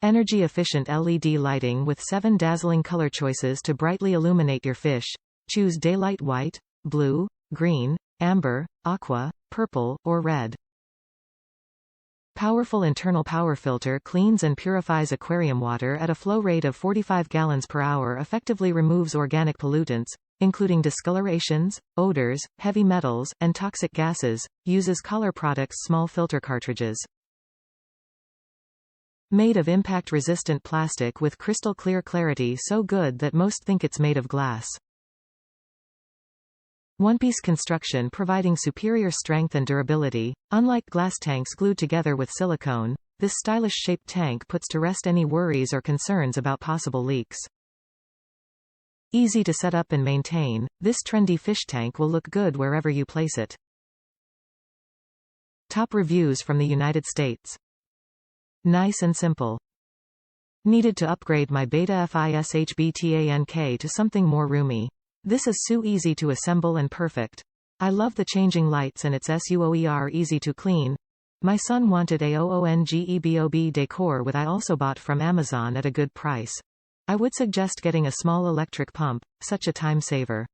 Energy-efficient LED lighting with 7 dazzling color choices to brightly illuminate your fish. Choose daylight white, blue, green, amber, aqua, purple, or red. Powerful internal power filter cleans and purifies aquarium water at a flow rate of 45 gallons per hour. Effectively removes organic pollutants, including discolorations, odors, heavy metals, and toxic gases. Uses Koller Products Small filter cartridges. Made of impact-resistant plastic with crystal clear clarity, so good that most think it's made of glass. One-piece construction providing superior strength and durability. Unlike glass tanks glued together with silicone, this stylish shaped tank puts to rest any worries or concerns about possible leaks. Easy to set up and maintain, this trendy fish tank will look good wherever you place it. Top reviews from the United States. Nice and simple. Needed to upgrade my Beta FISHBTANK to something more roomy. This is so easy to assemble and perfect. I love the changing lights and it's SUOER easy to clean. My son wanted a OONGEBOB decor with I also bought from Amazon at a good price. I would suggest getting a small electric pump, such a time saver.